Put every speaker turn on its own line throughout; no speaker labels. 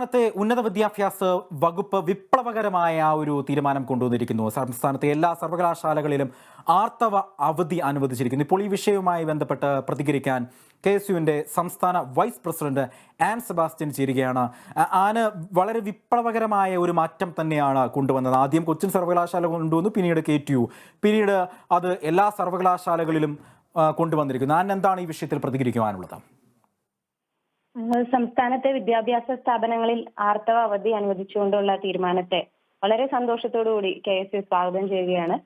സംസ്ഥാനത്തെ ഉന്നത വിദ്യാഭ്യാസ വകുപ്പ് വിപ്ലവകരമായ ഒരു തീരുമാനം കൊണ്ടുവന്നിരിക്കുന്നു. സംസ്ഥാനത്തെ എല്ലാ സർവകലാശാലകളിലും ആർത്തവ അവധി അനുവദിച്ചിരിക്കുന്നു. ഇപ്പോൾ ഈ വിഷയവുമായി ബന്ധപ്പെട്ട് പ്രതികരിക്കാൻ KSUവിന്റെ സംസ്ഥാന വൈസ് പ്രസിഡന്റ് ആൻ സെബാസ്റ്റ്യൻ ചേരുകയാണ്. ആന് വളരെ വിപ്ലവകരമായ ഒരു മാറ്റം തന്നെയാണ് കൊണ്ടുവന്നത്. ആദ്യം കൊച്ചിൻ സർവകലാശാല കൊണ്ടുവന്നു, പിന്നീട് KTU, പിന്നീട് അത് എല്ലാ സർവകലാശാലകളിലും കൊണ്ടുവന്നിരിക്കുന്നു. ആൻ എന്താണ് ഈ വിഷയത്തിൽ പ്രതികരിക്കുവാനുള്ളത്?
സംസ്ഥാനത്തെ വിദ്യാഭ്യാസ സ്ഥാപനങ്ങളിൽ ആർത്തവ അവധി അനുവദിച്ചുകൊണ്ടുള്ള തീരുമാനത്തെ വളരെ സന്തോഷത്തോടുകൂടി KSU സ്വാഗതം ചെയ്യുകയാണ്.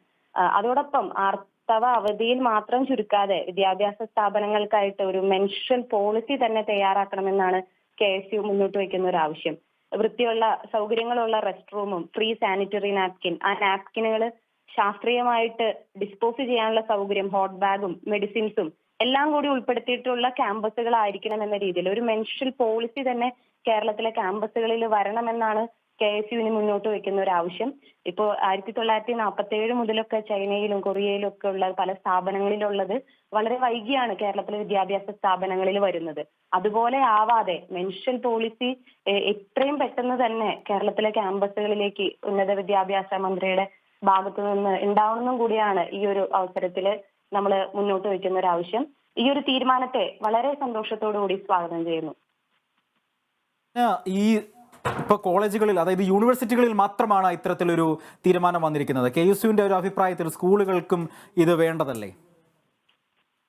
അതോടൊപ്പം ആർത്തവ അവധിയിൽ മാത്രം ചുരുക്കാതെ വിദ്യാഭ്യാസ സ്ഥാപനങ്ങൾക്കായിട്ട് ഒരു മെൻസ്ട്രൽ പോളിസി തന്നെ തയ്യാറാക്കണമെന്നാണ് KSU മുന്നോട്ട് വയ്ക്കുന്ന ഒരു ആവശ്യം. വൃത്തിയുള്ള സൗകര്യങ്ങളുള്ള റെസ്റ്റ് റൂമും ഫ്രീ സാനിറ്ററി നാപ്കിൻ, ആ നാപ്കിനുകൾ ശാസ്ത്രീയമായിട്ട് ഡിസ്പോസ് ചെയ്യാനുള്ള സൗകര്യം, ഹോട്ട് ബാഗും മെഡിസിൻസും എല്ലാം കൂടി ഉൾപ്പെടുത്തിയിട്ടുള്ള ക്യാമ്പസുകളായിരിക്കണം എന്ന രീതിയിൽ ഒരു മെൻസ്ട്രൽ പോളിസി തന്നെ കേരളത്തിലെ ക്യാമ്പസുകളിൽ വരണമെന്നാണ് KSUവിന് മുന്നോട്ട് വെക്കുന്ന ഒരു ആവശ്യം. ഇപ്പോൾ 1947 മുതലൊക്കെ ചൈനയിലും കൊറിയയിലും ഒക്കെ ഉള്ള പല സ്ഥാപനങ്ങളിലുള്ളത് വളരെ വൈകിയാണ് കേരളത്തിലെ വിദ്യാഭ്യാസ സ്ഥാപനങ്ങളിൽ വരുന്നത്. അതുപോലെ ആവാതെ മെൻസ്ട്രൽ പോളിസി എത്രയും പെട്ടെന്ന് തന്നെ കേരളത്തിലെ ക്യാമ്പസുകളിലേക്ക് ഉന്നത വിദ്യാഭ്യാസ മന്ത്രിയുടെ ഭാഗത്തു നിന്ന് ഉണ്ടാവണമെന്നും കൂടിയാണ് ഈ ഒരു അവസരത്തിൽ നമ്മൾ മുന്നോട്ട് വയ്ക്കുന്ന ഒരു ആവശ്യം. ഈ ഒരു തീരുമാനത്തെ വളരെ സന്തോഷത്തോടു കൂടി സ്വാഗതം ചെയ്യുന്നു.
ഈ ഇപ്പോൾ കോളേജുകളിൽ, അതായത് യൂണിവേഴ്സിറ്റികളിൽ മാത്രമാണ് ഇത്തരത്തിലൊരു തീരുമാനം വന്നിരിക്കുന്നത്. KSUവിന്റെ ഒരു അഭിപ്രായത്തിൽ സ്കൂളുകൾക്കും ഇത് വേണ്ടതല്ലേ?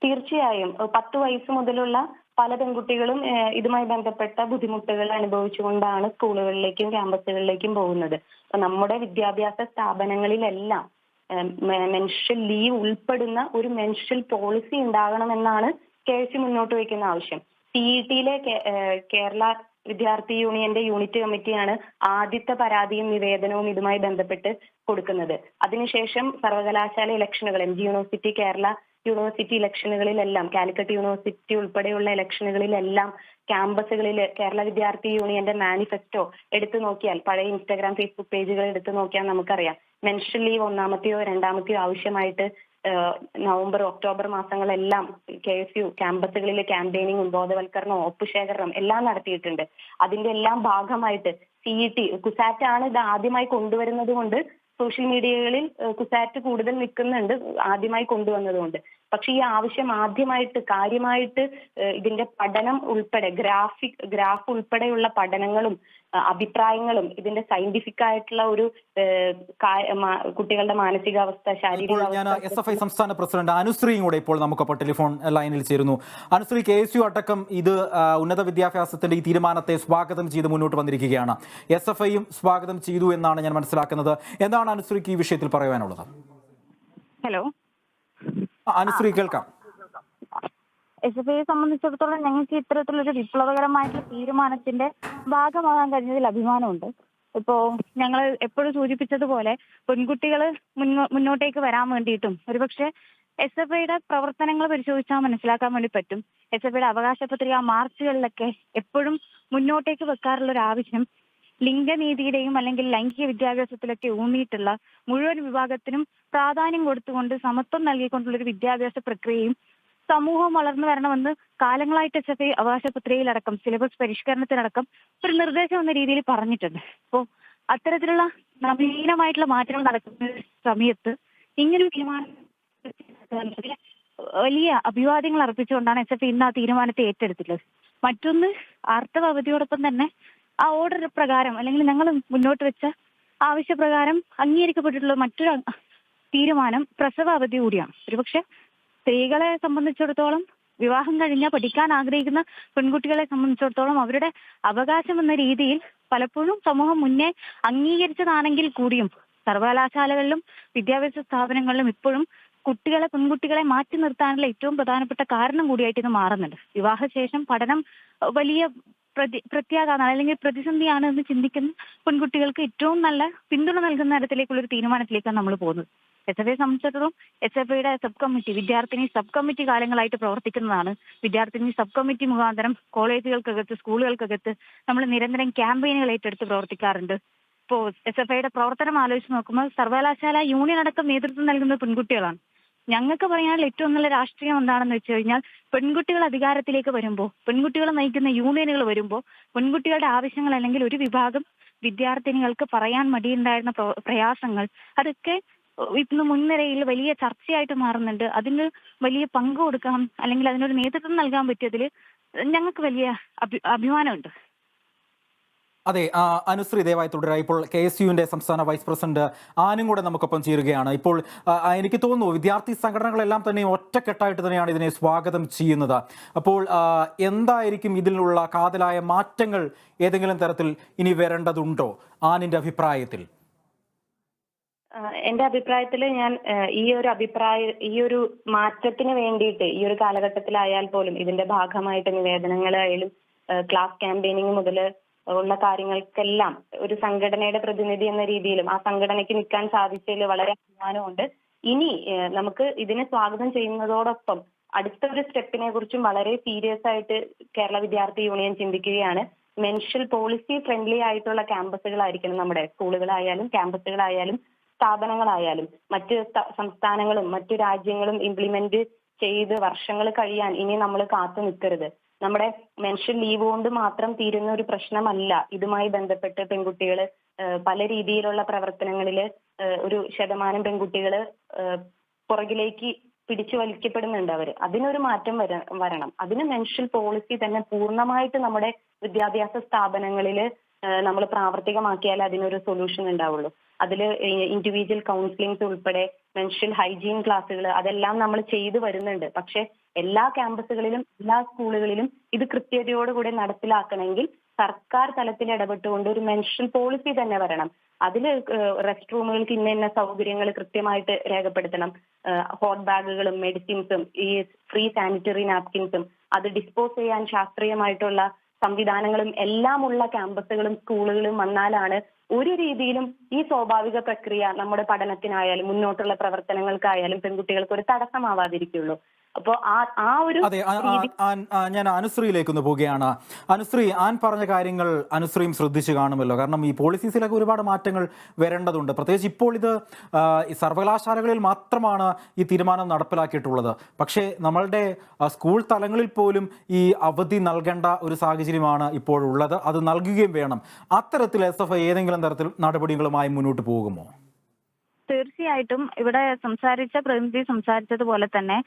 തീർച്ചയായും 10 വയസ്സ് മുതലുള്ള പല പെൺകുട്ടികളും ഇതുമായി ബന്ധപ്പെട്ട ബുദ്ധിമുട്ടുകൾ അനുഭവിച്ചുകൊണ്ടാണ് സ്കൂളുകളിലേക്കും ക്യാമ്പസുകളിലേക്കും പോകുന്നത്. അപ്പൊ നമ്മുടെ വിദ്യാഭ്യാസ സ്ഥാപനങ്ങളിലെല്ലാം മെൻസ്ട്രൽ ലീവ് ഉൾപ്പെടുന്ന ഒരു മെൻസ്ട്രൽ പോളിസി ഉണ്ടാകണമെന്നാണ് KSU മുന്നോട്ട് വയ്ക്കുന്ന ആവശ്യം. CETയിലെ കേരള വിദ്യാർത്ഥി യൂണിയന്റെ യൂണിറ്റ് കമ്മിറ്റിയാണ് ആദ്യത്തെ പരാതിയും നിവേദനവും ഇതുമായി ബന്ധപ്പെട്ട് കൊടുക്കുന്നത്. അതിനുശേഷം സർവകലാശാല ഇലക്ഷനുകൾ, MG യൂണിവേഴ്സിറ്റി, കേരള യൂണിവേഴ്സിറ്റി ഇലക്ഷനുകളിലെല്ലാം, കാലിക്കറ്റ് യൂണിവേഴ്സിറ്റി ഉൾപ്പെടെയുള്ള ഇലക്ഷനുകളിലെല്ലാം ക്യാമ്പസുകളിൽ കേരള വിദ്യാർത്ഥി യൂണിയന്റെ മാനിഫെസ്റ്റോ എടുത്തു നോക്കിയാൽ, പഴയ ഇൻസ്റ്റാഗ്രാം ഫേസ്ബുക്ക് പേജുകൾ എടുത്തു നോക്കിയാൽ നമുക്കറിയാം മെൻസ്ട്രൽ ലീവ് 1ാമത്തെയോ 2ാമത്തെയോ ആവശ്യമായിട്ട് നവംബർ ഒക്ടോബർ മാസങ്ങളെല്ലാം KSU ക്യാമ്പസുകളിലെ ക്യാമ്പയിനിങ്ങും ബോധവൽക്കരണവും ഒപ്പുശേഖരണം എല്ലാം നടത്തിയിട്ടുണ്ട്. അതിന്റെ എല്ലാം ഭാഗമായിട്ട് CET, കുസാറ്റ് ആണ് ഇത് ആദ്യമായി കൊണ്ടുവരുന്നത് കൊണ്ട് സോഷ്യൽ മീഡിയകളിൽ കുസാറ്റ് കൂടുതൽ നിൽക്കുന്നുണ്ട്, ആദ്യമായി കൊണ്ടുവന്നതുകൊണ്ട്. പക്ഷെ ഈ ആവശ്യം ആദ്യമായിട്ട് കാര്യമായിട്ട് ഇതിന്റെ പഠനം ഉൾപ്പെടെ ഗ്രാഫ് ഉൾപ്പെടെയുള്ള പഠനങ്ങളും അഭിപ്രായങ്ങളും ഇതിന്റെ സയന്റിഫിക് ആയിട്ടുള്ള ഒരു കുട്ടികളുടെ മാനസികാവസ്ഥ, ശാരീരികാവസ്ഥ.
SFI സംസ്ഥാന പ്രസിഡന്റ് അനുശ്രീയും കൂടെ ഇപ്പോൾ നമുക്കൊപ്പം ടെലിഫോൺ ലൈനിൽ ചേരുന്നു. അനുശ്രീ, KSU അടക്കം ഇത് ഉന്നത വിദ്യാഭ്യാസത്തിന്റെ ഈ തീരുമാനത്തെ സ്വാഗതം ചെയ്ത് മുന്നോട്ട് വന്നിരിക്കുകയാണ്. SFIയും സ്വാഗതം ചെയ്തു എന്നാണ് ഞാൻ മനസ്സിലാക്കുന്നത്. എന്താണ് അനുശ്രീക്ക് ഈ വിഷയത്തിൽ പറയാനുള്ളത്?
ഹലോ
അനുശ്രീ, കേൾക്കാം.
SFIയെ സംബന്ധിച്ചിടത്തോളം ഞങ്ങൾക്ക് ഇത്തരത്തിലൊരു വിപ്ലവകരമായിട്ടുള്ള തീരുമാനത്തിന്റെ ഭാഗമാകാൻ കഴിഞ്ഞതിൽ അഭിമാനമുണ്ട്. ഇപ്പോ ഞങ്ങൾ എപ്പോഴും സൂചിപ്പിച്ചതുപോലെ പെൺകുട്ടികൾ മുന്നോട്ടേക്ക് വരാൻ വേണ്ടിയിട്ടും ഒരുപക്ഷെ SFIയുടെ പ്രവർത്തനങ്ങൾ പരിശോധിച്ചാൽ മനസ്സിലാക്കാൻ വേണ്ടി പറ്റും. SFIയുടെ അവകാശ പത്രിക മാർച്ചുകളിലൊക്കെ എപ്പോഴും മുന്നോട്ടേക്ക് വെക്കാറുള്ള ഒരു ആവശ്യം ലിംഗനീതിയുടെയും അല്ലെങ്കിൽ ലൈംഗിക വിദ്യാഭ്യാസത്തിലൊക്കെ ഊന്നിയിട്ടുള്ള മുഴുവൻ വിഭാഗത്തിനും പ്രാധാന്യം കൊടുത്തുകൊണ്ട് സമത്വം നൽകിക്കൊണ്ടുള്ള ഒരു വിദ്യാഭ്യാസ പ്രക്രിയയും സമൂഹം വളർന്നു വരണമെന്ന് കാലങ്ങളായിട്ട് SFI അവകാശ പത്രികയിലടക്കം സിലബസ് പരിഷ്കരണത്തിനടക്കം ഒരു നിർദ്ദേശം എന്ന രീതിയിൽ പറഞ്ഞിട്ടുണ്ട്. അപ്പോൾ അത്തരത്തിലുള്ള നവീനമായിട്ടുള്ള മാറ്റങ്ങൾ നടക്കുന്ന സമയത്ത് ഇങ്ങനൊരു തീരുമാനം വലിയ അഭിവാദ്യങ്ങൾ അർപ്പിച്ചുകൊണ്ടാണ് SFI ഇന്ന് ആ തീരുമാനത്തെ ഏറ്റെടുത്തിട്ടുള്ളത്. മറ്റൊന്ന്, ആർത്തവ അവധിയോടൊപ്പം തന്നെ ആ ഓർഡർ പ്രകാരം അല്ലെങ്കിൽ ഞങ്ങൾ മുന്നോട്ട് വെച്ച ആവശ്യപ്രകാരം അംഗീകരിക്കപ്പെട്ടിട്ടുള്ള മറ്റൊരു തീരുമാനം പ്രസവ അവധി കൂടിയാണ്. ഒരുപക്ഷെ സ്ത്രീകളെ സംബന്ധിച്ചിടത്തോളം, വിവാഹം കഴിഞ്ഞാൽ പഠിക്കാൻ ആഗ്രഹിക്കുന്ന പെൺകുട്ടികളെ സംബന്ധിച്ചിടത്തോളം അവരുടെ അവകാശം എന്ന രീതിയിൽ പലപ്പോഴും സമൂഹം മുന്നേ അംഗീകരിച്ചതാണെങ്കിൽ കൂടിയും സർവകലാശാലകളിലും വിദ്യാഭ്യാസ സ്ഥാപനങ്ങളിലും ഇപ്പോഴും പെൺകുട്ടികളെ മാറ്റി നിർത്താനുള്ള ഏറ്റവും പ്രധാനപ്പെട്ട കാരണം കൂടിയായിട്ട് ഇത് മാറുന്നുണ്ട്. വിവാഹശേഷം പഠനം വലിയ പ്രത്യാഘാതം അല്ലെങ്കിൽ പ്രതിസന്ധിയാണ് എന്ന് ചിന്തിക്കുന്ന പെൺകുട്ടികൾക്ക് ഏറ്റവും നല്ല പിന്തുണ നൽകുന്ന തരത്തിലേക്കുള്ള ഒരു തീരുമാനത്തിലേക്കാണ് നമ്മൾ പോകുന്നത്. SFIയെ സംബന്ധിച്ചിടത്തോളം SFIയുടെ സബ് കമ്മിറ്റി, വിദ്യാർത്ഥിനി സബ് കമ്മിറ്റി കാലങ്ങളായിട്ട് പ്രവർത്തിക്കുന്നതാണ്. വിദ്യാർത്ഥിനി സബ് കമ്മിറ്റി മുഖാന്തരം കോളേജുകൾക്കകത്ത്, സ്കൂളുകൾക്കകത്ത് നമ്മൾ നിരന്തരം ക്യാമ്പയിനുകൾ ഏറ്റെടുത്ത് പ്രവർത്തിക്കാറുണ്ട്. ഇപ്പോൾ SFIയുടെ പ്രവർത്തനം ആലോചിച്ച് നോക്കുമ്പോൾ സർവകലാശാല യൂണിയൻ അടക്കം നേതൃത്വം നൽകുന്ന പെൺകുട്ടികളാണ്. ഞങ്ങൾക്ക് പറയാനുള്ള ഏറ്റവും നല്ല രാഷ്ട്രീയം എന്താണെന്ന് വെച്ച് കഴിഞ്ഞാൽ, പെൺകുട്ടികൾ അധികാരത്തിലേക്ക് വരുമ്പോൾ, പെൺകുട്ടികൾ നയിക്കുന്ന യൂണിയനുകൾ വരുമ്പോൾ, പെൺകുട്ടികളുടെ ആവശ്യങ്ങൾ അല്ലെങ്കിൽ ഒരു വിഭാഗം വിദ്യാർത്ഥിനികൾക്ക് പറയാൻ മടിയുണ്ടായിരുന്ന പ്രയാസങ്ങൾ, അതൊക്കെ ഇന്ന് മുൻനിരയിൽ വലിയ ചർച്ചയായിട്ട് മാറുന്നുണ്ട്. അതിന് വലിയ പങ്ക് കൊടുക്കാം അല്ലെങ്കിൽ അതിനൊരു നേതൃത്വം നൽകാൻ പറ്റിയതിൽ ഞങ്ങൾക്ക് വലിയ അഭിമാനമുണ്ട്.
അതെ, അനുശ്രീ ദയവായി തുടരുക. ഇപ്പോൾ KSUവിന്റെ സംസ്ഥാന വൈസ് പ്രസിഡന്റ് ആനും കൂടെ നമുക്കൊപ്പം ചേരുകയാണ്. ഇപ്പോൾ എനിക്ക് തോന്നുന്നു വിദ്യാർത്ഥി സംഘടനകളെല്ലാം തന്നെ ഒറ്റക്കെട്ടായിട്ട് തന്നെയാണ് ഇതിനെ സ്വാഗതം ചെയ്യുന്നത്. അപ്പോൾ എന്തായിരിക്കും ഇതിലുള്ള കാതലായ മാറ്റങ്ങൾ ഏതെങ്കിലും തരത്തിൽ ഇനി വരേണ്ടതുണ്ടോ ആനിന്റെ അഭിപ്രായത്തിൽ?
എന്റെ അഭിപ്രായത്തിൽ ഞാൻ ഈ ഒരു മാറ്റത്തിന് വേണ്ടിയിട്ട് ഈ ഒരു കാലഘട്ടത്തിലായാൽ പോലും ഇതിന്റെ ഭാഗമായിട്ട് നിവേദനങ്ങളായാലും ക്ലാസ് ക്യാമ്പയിനിങ് മുതൽ ഉള്ള കാര്യങ്ങൾക്കെല്ലാം ഒരു സംഘടനയുടെ പ്രതിനിധി എന്ന രീതിയിലും ആ സംഘടനയ്ക്ക് നിൽക്കാൻ സാധിച്ചതിൽ വളരെ അഭിമാനമുണ്ട്. ഇനി നമുക്ക് ഇതിനെ സ്വാഗതം ചെയ്യുന്നതോടൊപ്പം അടുത്തൊരു സ്റ്റെപ്പിനെ കുറിച്ചും വളരെ സീരിയസ് ആയിട്ട് കേരള വിദ്യാർത്ഥി യൂണിയൻ ചിന്തിക്കുകയാണ്. മെൻഷ്യൽ പോളിസി ഫ്രണ്ട്ലി ആയിട്ടുള്ള ക്യാമ്പസുകളായിരിക്കണം നമ്മുടെ സ്കൂളുകളായാലും ക്യാമ്പസുകളായാലും സ്ഥാപനങ്ങളായാലും. മറ്റ് സംസ്ഥാനങ്ങളും മറ്റു രാജ്യങ്ങളും ഇംപ്ലിമെന്റ് ചെയ്ത് വർഷങ്ങൾ കഴിയാൻ ഇനി നമ്മൾ കാത്തു നിൽക്കരുത്. നമ്മുടെ മെൻഷ്യൽ ലീവ് കൊണ്ട് മാത്രം തീരുന്ന ഒരു പ്രശ്നമല്ല ഇതുമായി ബന്ധപ്പെട്ട് പെൺകുട്ടികൾ പല രീതിയിലുള്ള പ്രവർത്തനങ്ങളിൽ ഒരു ശതമാനം പെൺകുട്ടികൾ പുറകിലേക്ക് പിടിച്ചു വലിക്കപ്പെടുന്നുണ്ട്. അതിനൊരു മാറ്റം വരണം. അതിന് മെൻഷ്യൽ പോളിസി തന്നെ പൂർണ്ണമായിട്ട് നമ്മുടെ വിദ്യാഭ്യാസ സ്ഥാപനങ്ങളിൽ നമ്മൾ പ്രാവർത്തികമാക്കിയാൽ അതിനൊരു സൊല്യൂഷൻ ഉണ്ടാവുള്ളൂ. അതിൽ ഇൻഡിവിജ്വൽ കൗൺസിലിംഗ്സ് ഉൾപ്പെടെ മെൻഷ്യൽ ഹൈജീൻ ക്ലാസ്സുകൾ അതെല്ലാം നമ്മൾ ചെയ്തു വരുന്നുണ്ട്. പക്ഷെ എല്ലാ ക്യാമ്പസുകളിലും എല്ലാ സ്കൂളുകളിലും ഇത് കൃത്യതയോടുകൂടി നടപ്പിലാക്കണമെങ്കിൽ സർക്കാർ തലത്തിൽ ഇടപെട്ടുകൊണ്ട് ഒരു മെൻഷ്യൽ പോളിസി തന്നെ വരണം. അതിൽ റെസ്റ്റ് റൂമുകൾക്ക് ഇന്ന സൗകര്യങ്ങൾ കൃത്യമായിട്ട് രേഖപ്പെടുത്തണം. ഹോട്ട് ബാഗുകളും മെഡിസിൻസും ഈ ഫ്രീ സാനിറ്ററി നാപ്കിൻസും അത് ഡിസ്പോസ് ചെയ്യാൻ ശാസ്ത്രീയമായിട്ടുള്ള സംവിധാനങ്ങളും എല്ലാം ഉള്ള ക്യാമ്പസുകളും സ്കൂളുകളും വന്നാലാണ് ഒരു രീതിയിലും ഈ സ്വാഭാവിക പ്രക്രിയ നമ്മുടെ പഠനത്തിനായാലും മുന്നോട്ടുള്ള പ്രവർത്തനങ്ങൾക്കായാലും പെൺകുട്ടികൾക്ക് ഒരു തടസ്സമാവാതിരിക്കുള്ളൂ. അപ്പോൾ ആ ഒരു
ഞാൻ അനുശ്രീയിലേക്ക് ഒന്ന് പോവുകയാണ്. അനുശ്രീ, ആൻ പറഞ്ഞ കാര്യങ്ങൾ അനുശ്രീയും ശ്രദ്ധിച്ചു കാണുമല്ലോ. കാരണം ഈ പോളിസീസിലൊക്കെ ഒരുപാട് മാറ്റങ്ങൾ വരേണ്ടതുണ്ട്. പ്രത്യേകിച്ച് ഇപ്പോൾ ഇത് സർവകലാശാലകളിൽ മാത്രമാണ് ഈ തീരുമാനം നടപ്പിലാക്കിയിട്ടുള്ളത്. പക്ഷേ നമ്മളുടെ സ്കൂൾ തലങ്ങളിൽ പോലും ഈ അവധി നൽകേണ്ട ഒരു സാഹചര്യമാണ് ഇപ്പോഴുള്ളത്. അത് നൽകുകയും വേണം. അത്തരത്തിൽ SFI ഏതെങ്കിലും തരത്തിൽ നടപടികളുമായി മുന്നോട്ട് പോകുമോ?
തീർച്ചയായിട്ടും ഇവിടെ പ്രതിനിധി സംസാരിച്ചതുപോലെ തന്നെ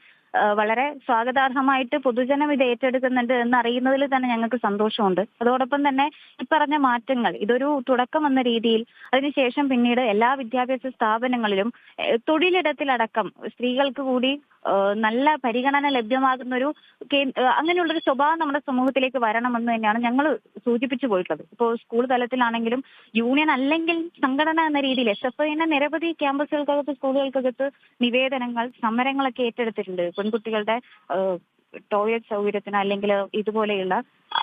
വളരെ സ്വാഗതാർഹമായിട്ട് പൊതുജനം ഇത് ഏറ്റെടുക്കുന്നുണ്ട് എന്നറിയുന്നതിൽ തന്നെ ഞങ്ങൾക്ക് സന്തോഷമുണ്ട്. അതോടൊപ്പം തന്നെ ഈ പറഞ്ഞ മാറ്റങ്ങൾ ഇതൊരു തുടക്കം എന്ന രീതിയിൽ അതിനുശേഷം പിന്നീട് എല്ലാ വിദ്യാഭ്യാസ സ്ഥാപനങ്ങളിലും തൊഴിലിടത്തിലടക്കം സ്ത്രീകൾക്ക് കൂടി നല്ല പരിഗണന ലഭ്യമാകുന്ന ഒരു അങ്ങനെയുള്ളൊരു സ്വഭാവം നമ്മുടെ സമൂഹത്തിലേക്ക് വരണമെന്ന് തന്നെയാണ് ഞങ്ങൾ സൂചിപ്പിച്ചു പോയിട്ടുള്ളത്. ഇപ്പോൾ സ്കൂൾ തലത്തിലാണെങ്കിലും യൂണിയൻ അല്ലെങ്കിൽ സംഘടന എന്ന രീതിയിൽ SFI നിരവധി ക്യാമ്പസുകൾക്കകത്ത് സ്കൂളുകൾക്കകത്ത് നിവേദനങ്ങൾ സമരങ്ങളൊക്കെ ഏറ്റെടുത്തിട്ടുണ്ട്. പെൺകുട്ടികളുടെ ടോയ്ലറ്റ് സൗകര്യത്തിന് അല്ലെങ്കിൽ ഇതുപോലെയുള്ള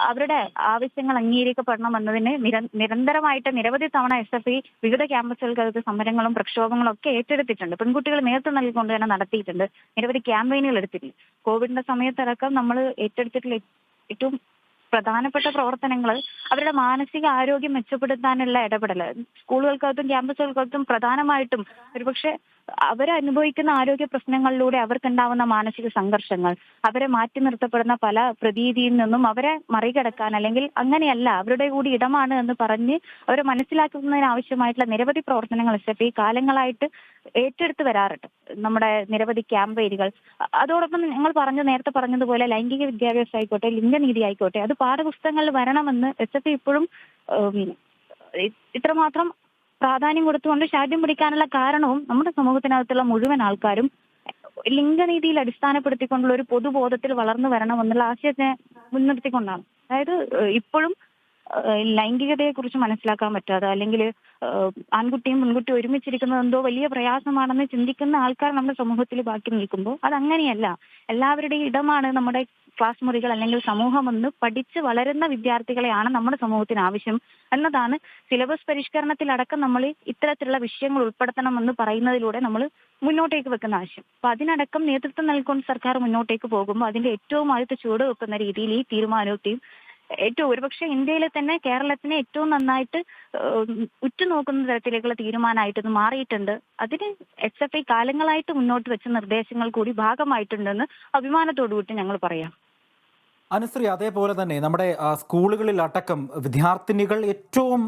അവരുടെ ആവശ്യങ്ങൾ അംഗീകരിക്കപ്പെടണമെന്നതിന് നിരന്തരമായിട്ട് നിരവധി തവണ SFI വിവിധ ക്യാമ്പസുകൾക്കകത്ത് സമരങ്ങളും പ്രക്ഷോഭങ്ങളും ഒക്കെ ഏറ്റെടുത്തിട്ടുണ്ട്. പെൺകുട്ടികൾ നേതൃത്വം നൽകിക്കൊണ്ട് തന്നെ നടത്തിയിട്ടുണ്ട്. നിരവധി ക്യാമ്പയിനുകൾ എടുത്തിട്ടുണ്ട്. കോവിഡിന്റെ സമയത്തടക്കം നമ്മൾ ഏറ്റെടുത്തിട്ടുള്ള ഏറ്റവും പ്രധാനപ്പെട്ട പ്രവർത്തനങ്ങൾ അവരുടെ മാനസിക ആരോഗ്യം മെച്ചപ്പെടുത്താനുള്ള ഇടപെടൽ. സ്കൂളുകൾക്കകത്തും ക്യാമ്പസുകൾക്കകത്തും പ്രധാനമായിട്ടും ഒരുപക്ഷെ അവരനുഭവിക്കുന്ന ആരോഗ്യ പ്രശ്നങ്ങളിലൂടെ അവർക്കുണ്ടാവുന്ന മാനസിക സംഘർഷങ്ങൾ, അവരെ മാറ്റി നിർത്തപ്പെടുന്ന പല പ്രതീതിയിൽ നിന്നും അവരെ മറികടക്കാൻ അല്ലെങ്കിൽ അങ്ങനെയല്ല അവരുടെ കൂടി ഇടമാണ് എന്ന് പറഞ്ഞ് അവരെ മനസ്സിലാക്കുന്നതിനാവശ്യമായിട്ടുള്ള നിരവധി പ്രവർത്തനങ്ങൾ SFI കാലങ്ങളായിട്ട് ഏറ്റെടുത്ത് വരാറുണ്ട്. നമ്മുടെ നിരവധി ക്യാമ്പയിനുകൾ. അതോടൊപ്പം ഞങ്ങൾ നേരത്തെ പറഞ്ഞതുപോലെ ലൈംഗിക വിദ്യാഭ്യാസം ആയിക്കോട്ടെ, ലിംഗനീതി ആയിക്കോട്ടെ, അത് പാഠപുസ്തകങ്ങളിൽ വരണമെന്ന് SFI ഇപ്പോഴും ഇത്രമാത്രം പ്രാധാന്യം കൊടുത്തുകൊണ്ട് ശാഠ്യം പിടിക്കാനുള്ള കാരണവും നമ്മുടെ സമൂഹത്തിനകത്തുള്ള മുഴുവൻ ആൾക്കാരും ലിംഗനീതിയിൽ അടിസ്ഥാനപ്പെടുത്തിക്കൊണ്ടുള്ള ഒരു പൊതുബോധത്തിൽ വളർന്നു വരണമെന്നുള്ള ആശയത്തെ മുൻനിർത്തിക്കൊണ്ടാണ്. അതായത് ഇപ്പോഴും ലൈംഗികതയെ കുറിച്ച് മനസ്സിലാക്കാൻ പറ്റാതെ അല്ലെങ്കിൽ ആൺകുട്ടിയും പെൺകുട്ടിയും ഒരുമിച്ചിരിക്കുന്നത് എന്തോ വലിയ പ്രയാസമാണെന്ന് ചിന്തിക്കുന്ന ആൾക്കാർ നമ്മുടെ സമൂഹത്തിൽ ബാക്കി നിൽക്കുമ്പോൾ അതങ്ങനെയല്ല. എല്ലാവരുടെയും ഇടമാണ് നമ്മുടെ ക്ലാസ് മുറികൾ അല്ലെങ്കിൽ സമൂഹം എന്ന് പഠിച്ച് വളരുന്ന വിദ്യാർത്ഥികളെയാണ് നമ്മുടെ സമൂഹത്തിന് ആവശ്യം എന്നതാണ് സിലബസ് പരിഷ്കരണത്തിലടക്കം നമ്മൾ ഇത്തരത്തിലുള്ള വിഷയങ്ങൾ ഉൾപ്പെടുത്തണമെന്ന് പറയുന്നതിലൂടെ നമ്മൾ മുന്നോട്ടേക്ക് വെക്കുന്ന ആശയം. അപ്പൊ അതിനടക്കം നേതൃത്വം നൽകിക്കൊണ്ട് സർക്കാർ മുന്നോട്ടേക്ക് പോകുമ്പോൾ അതിന്റെ ഏറ്റവും ആദ്യത്തെ ചുവട് വെക്കുന്ന രീതിയിൽ ഈ തീരുമാനത്തെയും ഏറ്റവും ഒരുപക്ഷെ ഇന്ത്യയിലെ തന്നെ കേരളത്തിനെ ഏറ്റവും നന്നായിട്ട് ഉറ്റുനോക്കുന്ന തരത്തിലേക്കുള്ള തീരുമാനമായിട്ട് ഇത് മാറിയിട്ടുണ്ട്. അതിന് SFI കാലങ്ങളായിട്ട് മുന്നോട്ട് വെച്ച നിർദ്ദേശങ്ങൾ കൂടി ഭാഗമായിട്ടുണ്ടെന്ന് അഭിമാനത്തോടു കൂടി ഞങ്ങൾ പറയാം.
അനുശ്രീ, അതേപോലെ തന്നെ നമ്മുടെ സ്കൂളുകളിൽ അടക്കം വിദ്യാർത്ഥിനികൾ ഏറ്റവും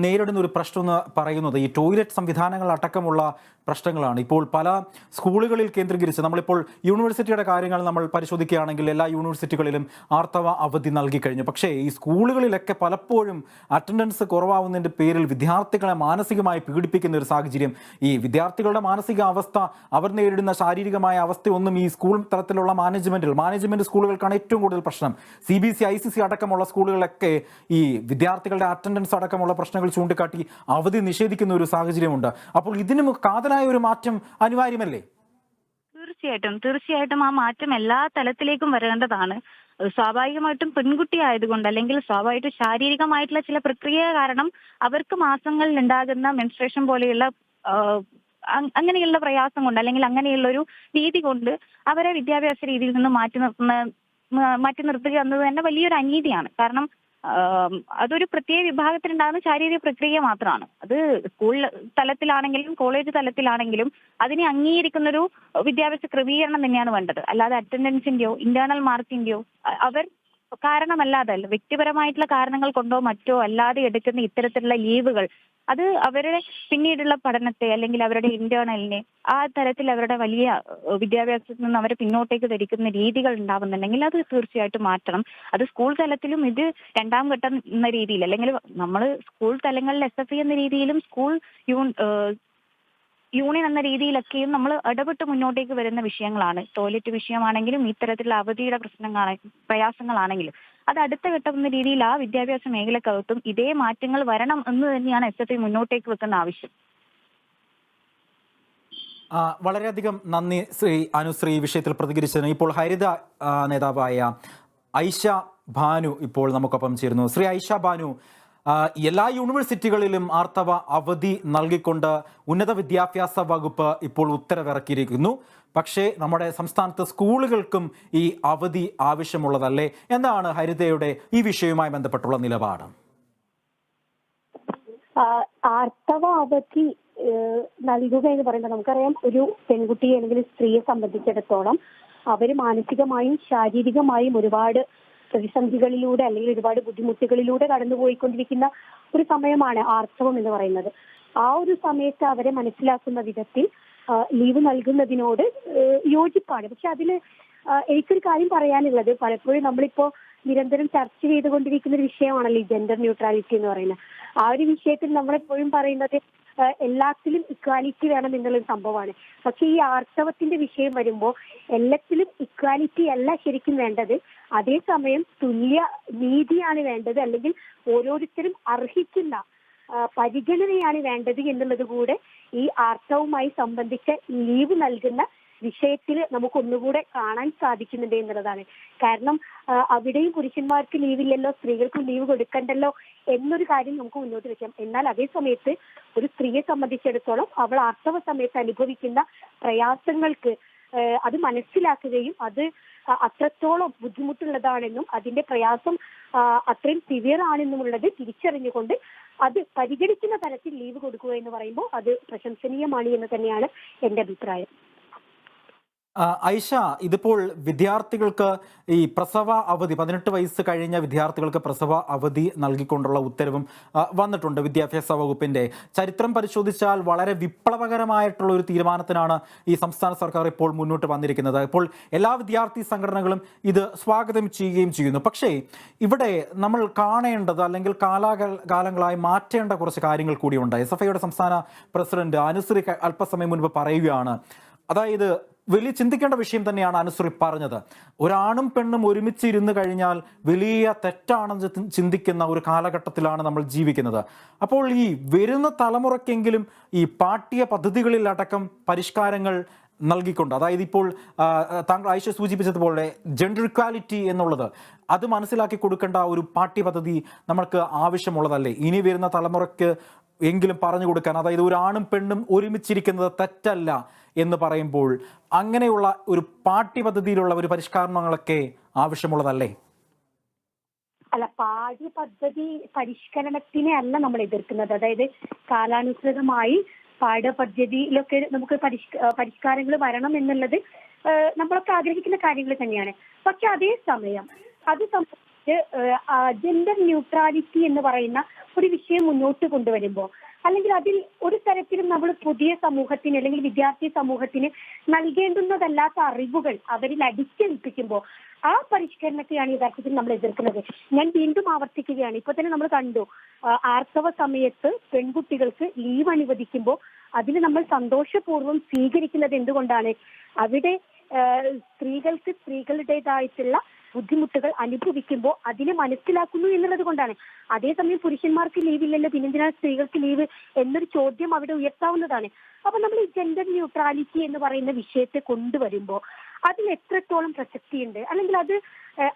നേരിടുന്ന ഒരു പ്രശ്നം എന്ന് പറയുന്നത് ഈ ടോയ്ലറ്റ് സംവിധാനങ്ങൾ അടക്കമുള്ള പ്രശ്നങ്ങളാണ്. ഇപ്പോൾ പല സ്കൂളുകളിൽ കേന്ദ്രീകരിച്ച് നമ്മളിപ്പോൾ യൂണിവേഴ്സിറ്റിയുടെ കാര്യങ്ങൾ നമ്മൾ പരിശോധിക്കുകയാണെങ്കിൽ എല്ലാ യൂണിവേഴ്സിറ്റികളിലും ആർത്തവ അവധി നൽകി കഴിഞ്ഞു. പക്ഷേ ഈ സ്കൂളുകളിലൊക്കെ പലപ്പോഴും അറ്റൻഡൻസ് കുറവാകുന്നതിൻ്റെ പേരിൽ വിദ്യാർത്ഥികളെ മാനസികമായി പീഡിപ്പിക്കുന്ന ഒരു സാഹചര്യം, ഈ വിദ്യാർത്ഥികളുടെ മാനസിക അവസ്ഥ, അവർ നേരിടുന്ന ശാരീരികമായ അവസ്ഥയൊന്നും ഈ സ്കൂൾ തലത്തിലുള്ള മാനേജ്മെൻറ്റ് സ്കൂളുകൾക്കാണ് ഏറ്റവും കൂടുതൽ പ്രശ്നം. CBSE ICC അടക്കമുള്ള സ്കൂളുകളിലൊക്കെ ഈ വിദ്യാർത്ഥികളുടെ അറ്റൻഡൻസ് അടക്കമുള്ള പ്രശ്നങ്ങൾ ചൂണ്ടിക്കാട്ടി അവധി നിഷേധിക്കുന്ന ഒരു സാഹചര്യമുണ്ട്. അപ്പോൾ ഇതിനും കാതലായ ഒരു മാറ്റം അനിവാര്യമല്ലേ?
തീർച്ചയായിട്ടും ആ മാറ്റം എല്ലാ തലത്തിലേക്കും വരേണ്ടതാണ്. സ്വാഭാവികമായിട്ടും പെൺകുട്ടി ആയതുകൊണ്ട് അല്ലെങ്കിൽ സ്വാഭാവികമായിട്ടും ശാരീരികമായിട്ടുള്ള ചില പ്രക്രിയ കാരണം അവർക്ക് മാസങ്ങളിൽ ഉണ്ടാകുന്ന മെൻസ്ട്രേഷൻ പോലെയുള്ള അങ്ങനെയുള്ള പ്രയാസം കൊണ്ട് അല്ലെങ്കിൽ അങ്ങനെയുള്ള ഒരു രീതി കൊണ്ട് അവരെ വിദ്യാഭ്യാസ രീതിയിൽ നിന്ന് മാറ്റി നിർത്തുക എന്നത് തന്നെ വലിയൊരു അനീതിയാണ്. കാരണം അതൊരു പ്രത്യേക വിഭാഗത്തിലുണ്ടാകുന്ന ശാരീരിക പ്രക്രിയ മാത്രമാണ്. അത് സ്കൂൾ തലത്തിലാണെങ്കിലും കോളേജ് തലത്തിലാണെങ്കിലും അതിനെ അംഗീകരിക്കുന്നൊരു വിദ്യാഭ്യാസ ക്രമീകരണം തന്നെയാണ് വേണ്ടത്. അല്ലാതെ അറ്റൻഡൻസിന്റെയോ ഇന്റേണൽ മാർക്കിന്റെയോ അവർ കാരണമല്ലാതെ വ്യക്തിപരമായിട്ടുള്ള കാരണങ്ങൾ കൊണ്ടോ മറ്റോ അല്ലാതെ എടുക്കുന്ന ഇത്തരത്തിലുള്ള ലീവുകൾ അത് അവരുടെ പിന്നീടുള്ള പഠനത്തെ അല്ലെങ്കിൽ അവരുടെ ഇന്റേണലിനെ ആ തരത്തിൽ അവരുടെ വലിയ വിദ്യാഭ്യാസത്തിൽ നിന്ന് അവരെ പിന്നോട്ടേക്ക് ധരിക്കുന്ന രീതികൾ ഉണ്ടാവുന്നുണ്ടെങ്കിൽ അത് തീർച്ചയായിട്ടും മാറ്റണം. അത് സ്കൂൾ തലത്തിലും ഇത് രണ്ടാം ഘട്ടം എന്ന രീതിയിൽ അല്ലെങ്കിൽ നമ്മൾ സ്കൂൾ തലങ്ങളിൽ SFI എന്ന രീതിയിലും സ്കൂൾ യൂണിയൻ എന്ന രീതിയിലൊക്കെയും നമ്മൾ ഇടപെട്ട് മുന്നോട്ടേക്ക് വരുന്ന വിഷയങ്ങളാണ്. ടോയ്ലറ്റ് വിഷയമാണെങ്കിലും ഇത്തരത്തിലുള്ള അവധിയുടെ പ്രയാസങ്ങളാണെങ്കിലും അത് അടുത്ത ഘട്ടം എന്ന രീതിയിൽ ആ വിദ്യാഭ്യാസ മേഖലക്കകത്തും ഇതേ മാറ്റങ്ങൾ വരണം എന്ന് തന്നെയാണ് SFI മുന്നോട്ടേക്ക് വെക്കുന്ന ആവശ്യം.
വളരെയധികം നന്ദി അനുശ്രീ ഈ വിഷയത്തിൽ പ്രതികരിച്ചതിന്. ഇപ്പോൾ ഹരിത നേതാവായ ഐഷ ഭാനു ഇപ്പോൾ നമുക്കൊപ്പം ചേരുന്നു. ശ്രീ ഐഷ ഭാനു, എല്ലാ യൂണിവേഴ്സിറ്റികളിലും ആർത്തവ അവധി നൽകിക്കൊണ്ട് ഉന്നത വിദ്യാഭ്യാസ വകുപ്പ് ഇപ്പോൾ ഉത്തരവിറക്കിയിരിക്കുന്നു. പക്ഷേ നമ്മുടെ സംസ്ഥാനത്ത് സ്കൂളുകൾക്കും ഈ അവധി ആവശ്യമുള്ളതല്ലേ? എന്താണ് ഹരിതയുടെ ഈ വിഷയവുമായി ബന്ധപ്പെട്ടുള്ള നിലപാട്?
ആർത്തവ അവധി നൽകുക എന്ന് പറയുമ്പോൾ നമുക്കറിയാം, ഒരു പെൺകുട്ടിയെ അല്ലെങ്കിൽ സ്ത്രീയെ സംബന്ധിച്ചിടത്തോളം അവർ മാനസികമായും ശാരീരികമായും ഒരുപാട് പ്രതിസന്ധികളിലൂടെ അല്ലെങ്കിൽ ഒരുപാട് ബുദ്ധിമുട്ടുകളിലൂടെ കടന്നുപോയിക്കൊണ്ടിരിക്കുന്ന ഒരു സമയമാണ് ആർത്തവം എന്ന് പറയുന്നത്. ആ ഒരു സമയത്ത് അവരെ മനസ്സിലാക്കുന്ന വിധത്തിൽ ലീവ് നൽകുന്നതിനോട് യോജിപ്പാണ്. പക്ഷെ അതിൽ എനിക്കൊരു കാര്യം പറയാനുള്ളത്, പലപ്പോഴും നമ്മളിപ്പോ നിരന്തരം ചർച്ച ചെയ്തുകൊണ്ടിരിക്കുന്ന ഒരു വിഷയമാണല്ലോ ഈ ജെൻഡർ ന്യൂട്രാലിറ്റി എന്ന് പറയുന്നത്. ആ ഒരു വിഷയത്തിൽ നമ്മളെപ്പോഴും പറയുന്നത് എല്ലാത്തിലും ഇക്വാലിറ്റി വേണം എന്നുള്ളൊരു സംഭവമാണ്. പക്ഷെ ഈ ആർത്തവത്തിന്റെ വിഷയം വരുമ്പോൾ എല്ലാത്തിലും ഇക്വാലിറ്റി അല്ല ശരിക്കും വേണ്ടത്. അതേസമയം തുല്യ നീതിയാണ് വേണ്ടത്, അല്ലെങ്കിൽ ഓരോരുത്തരും അർഹിക്കുന്ന പരിഗണനയാണ് വേണ്ടത് എന്നുള്ളത് കൂടെ ഈ ആർത്തവുമായി സംബന്ധിച്ച് ലീവ് നൽകുന്ന വിഷയത്തിൽ നമുക്കൊന്നുകൂടെ കാണാൻ സാധിക്കുന്നുണ്ട് എന്നുള്ളതാണ്. കാരണം അവിടെയും പുരുഷന്മാർക്ക് ലീവില്ലല്ലോ, സ്ത്രീകൾക്ക് ലീവ് കൊടുക്കണ്ടല്ലോ എന്നൊരു കാര്യം നമുക്ക് മുന്നോട്ട് വെക്കാം. എന്നാൽ അതേ സമയത്ത് ഒരു സ്ത്രീയെ സംബന്ധിച്ചിടത്തോളം അവൾ ആർത്തവ സമയത്ത് അനുഭവിക്കുന്ന പ്രയാസങ്ങൾക്ക് അത് മനസ്സിലാക്കുകയും അത് അത്രത്തോളം ബുദ്ധിമുട്ടുള്ളതാണെന്നും അതിന്റെ പ്രയാസം അത്രയും സിവിയർ ആണെന്നുമുള്ളത് തിരിച്ചറിഞ്ഞുകൊണ്ട് അത് പരിഗണിക്കുന്ന തരത്തിൽ ലീവ് കൊടുക്കുക എന്ന് പറയുമ്പോൾ അത് പ്രശംസനീയമാണ് എന്ന് തന്നെയാണ് എന്റെ അഭിപ്രായം.
ഐഷ, ഇതിപ്പോൾ വിദ്യാർത്ഥികൾക്ക് ഈ പ്രസവ അവധി 18 വയസ്സ് കഴിഞ്ഞ വിദ്യാർത്ഥികൾക്ക് പ്രസവ അവധി നൽകിക്കൊണ്ടുള്ള ഉത്തരവും വന്നിട്ടുണ്ട് വിദ്യാഭ്യാസ വകുപ്പിൻ്റെ. ചരിത്രം പരിശോധിച്ചാൽ വളരെ വിപ്ലവകരമായിട്ടുള്ള ഒരു തീരുമാനത്തിനാണ് ഈ സംസ്ഥാന സർക്കാർ ഇപ്പോൾ മുന്നോട്ട് വന്നിരിക്കുന്നത്. ഇപ്പോൾ എല്ലാ വിദ്യാർത്ഥി സംഘടനകളും ഇത് സ്വാഗതം ചെയ്യുകയും ചെയ്യുന്നു. പക്ഷേ ഇവിടെ നമ്മൾ കാണേണ്ടത് അല്ലെങ്കിൽ കാലങ്ങളായി മാറ്റേണ്ട കുറച്ച് കാര്യങ്ങൾ കൂടിയുണ്ട്. SFIയുടെ സംസ്ഥാന പ്രസിഡന്റ് അനുശ്രീ അല്പസമയം മുൻപ് പറയുകയാണ്. അതായത് വലിയ ചിന്തിക്കേണ്ട വിഷയം തന്നെയാണ് അനുശ്രീ പറഞ്ഞത്. ഒരാണും പെണ്ണും ഒരുമിച്ച് ഇരുന്ന് കഴിഞ്ഞാൽ വലിയ തെറ്റാണെന്ന് ചിന്തിക്കുന്ന ഒരു കാലഘട്ടത്തിലാണ് നമ്മൾ ജീവിക്കുന്നത്. അപ്പോൾ ഈ വരുന്ന തലമുറയ്ക്കെങ്കിലും ഈ പാഠ്യ പദ്ധതികളിലടക്കം പരിഷ്കാരങ്ങൾ നൽകിക്കൊണ്ട്, അതായത് ഇപ്പോൾ താങ്കൾ ഐഷ സൂചിപ്പിച്ചതുപോലെ ജെൻഡർ ഇക്വാലിറ്റി എന്നുള്ളത് അത് മനസ്സിലാക്കി കൊടുക്കേണ്ട ഒരു പാഠ്യപദ്ധതി നമുക്ക് ആവശ്യമുള്ളതല്ലേ ഇനി വരുന്ന തലമുറയ്ക്ക് എങ്കിലും പറഞ്ഞു കൊടുക്കാൻ? അതായത് ഒരു ആണും പെണ്ണും ഒരുമിച്ചിരിക്കുന്നത് തെറ്റല്ല എന്ന് പറയുമ്പോൾ അങ്ങനെയുള്ള ഒരു പാഠ്യപദ്ധതിയിലുള്ള ഒരു പരിഷ്കരണങ്ങളൊക്കെ ആവശ്യമുള്ളതല്ലേ?
അല്ല, പാഠ്യപദ്ധതി പരിഷ്കരണത്തിനെ അല്ല നമ്മൾ എതിർക്കുന്നത്. അതായത് കാലാനുസൃതമായി പാഠ്യപദ്ധതിയിലൊക്കെ നമുക്ക് പരിഷ്കാരങ്ങൾ വരണം എന്നുള്ളത് നമ്മളൊക്കെ ആഗ്രഹിക്കുന്ന കാര്യങ്ങൾ തന്നെയാണ്. പക്ഷെ അതേസമയം അത് സംബന്ധിച്ച് ജെൻഡർ ന്യൂട്രാലിറ്റി എന്ന് പറയുന്ന ഒരു വിഷയം മുന്നോട്ട് കൊണ്ടുവരുമ്പോൾ, അല്ലെങ്കിൽ അതിൽ ഒരു തരത്തിലും നമ്മൾ പുതിയ സമൂഹത്തിന് അല്ലെങ്കിൽ വിദ്യാർത്ഥി സമൂഹത്തിന് നൽകേണ്ടുന്നതല്ലാത്ത അറിവുകൾ അവരിൽ അടിച്ചേൽപ്പിക്കുമ്പോൾ ആ പരിഷ്കരണത്തെയാണ് യഥാർത്ഥത്തിൽ നമ്മൾ എതിർക്കുന്നത്. ഞാൻ വീണ്ടും ആവർത്തിക്കുകയാണ്, ഇപ്പൊ തന്നെ നമ്മൾ കണ്ടു ആർത്തവ സമയത്ത് പെൺകുട്ടികൾക്ക് ലീവ് അനുവദിക്കുമ്പോൾ അതിന് നമ്മൾ സന്തോഷപൂർവ്വം സ്വീകരിക്കുന്നത് എന്തുകൊണ്ടാണ്? അവിടെ സ്ത്രീകൾക്ക് സ്ത്രീകളുടേതായിട്ടുള്ള ബുദ്ധിമുട്ടുകൾ അനുഭവിക്കുമ്പോൾ അതിനെ മനസ്സിലാക്കുന്നു എന്നുള്ളത് കൊണ്ടാണ്. അതേസമയം പുരുഷന്മാർക്ക് ലീവില്ലല്ലോ, പിന്നെന്തിനാണ് സ്ത്രീകൾക്ക് ലീവ് എന്നൊരു ചോദ്യം അവിടെ ഉയർത്താവുന്നതാണ്. അപ്പൊ നമ്മൾ ഈ ജെൻഡർ ന്യൂട്രാലിറ്റി എന്ന് പറയുന്ന വിഷയത്തെ കൊണ്ടുവരുമ്പോൾ അതിൽ എത്രത്തോളം പ്രസക്തിയുണ്ട്, അല്ലെങ്കിൽ അത്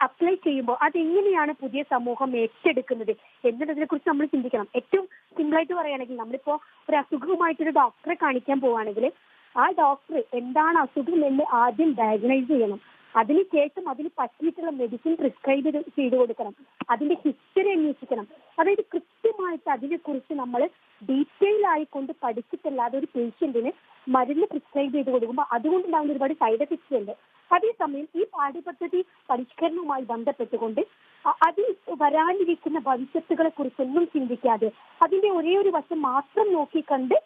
അപ്ലൈ ചെയ്യുമ്പോൾ അതെങ്ങനെയാണ് പുതിയ സമൂഹം ഏറ്റെടുക്കുന്നത് എന്നതിനെ കുറിച്ച് നമ്മൾ ചിന്തിക്കണം. ഏറ്റവും സിമ്പിളായിട്ട് പറയുകയാണെങ്കിൽ, നമ്മളിപ്പോ ഒരു അസുഖവുമായിട്ടൊരു ഡോക്ടറെ കാണിക്കാൻ പോവുകയാണെങ്കിൽ ആ ഡോക്ടർ എന്താണ് അസുഖം എന്ന് ആദ്യം ഡയഗ്നൈസ് ചെയ്യണം. അതിനുശേഷം അതിന് പറ്റിയിട്ടുള്ള മെഡിസിൻ പ്രിസ്ക്രൈബ് ചെയ്തു കൊടുക്കണം. അതിന്റെ ഹിസ്റ്ററി അന്വേഷിക്കണം. അതായത് കൃത്യമായിട്ട് അതിനെക്കുറിച്ച് നമ്മൾ ഡീറ്റെയിൽ ആയിക്കൊണ്ട് പഠിച്ചിട്ടല്ലാതെ ഒരു പേഷ്യന്റിന് മരുന്ന് പ്രിസ്ക്രൈബ് ചെയ്ത് കൊടുക്കുമ്പോൾ അതുകൊണ്ടുണ്ടാകുന്ന ഒരുപാട് സൈഡ് എഫക്ട്സ് ഉണ്ട്. അതേസമയം ഈ പാഠ്യപദ്ധതി പരിഷ്കരണവുമായി ബന്ധപ്പെട്ടുകൊണ്ട് അതിൽ വരാനിരിക്കുന്ന ഭവിഷ്യത്തുകളെ കുറിച്ചൊന്നും ചിന്തിക്കാതെ അതിന്റെ ഒരേ ഒരു വശം മാത്രം നോക്കിക്കണ്ട്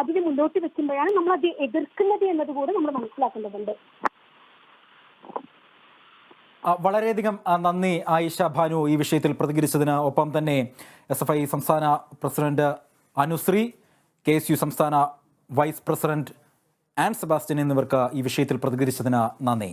അതിനെ മുന്നോട്ട് വെക്കുമ്പോഴാണ് നമ്മൾ അത് എതിർക്കുന്നത് എന്നതുകൂടെ നമ്മൾ മനസ്സിലാക്കേണ്ടതുണ്ട്.
വളരെയധികം നന്ദി ആയിഷ ഭാനു ഈ വിഷയത്തിൽ പ്രതികരിച്ചതിന്. ഒപ്പം തന്നെ SFI സംസ്ഥാന പ്രസിഡന്റ് അനുശ്രീ, KSU സംസ്ഥാന വൈസ് പ്രസിഡന്റ് ആൻ സെബാസ്റ്റ്യൻ എന്നിവർക്ക് ഈ വിഷയത്തിൽ പ്രതികരിച്ചതിന് നന്ദി.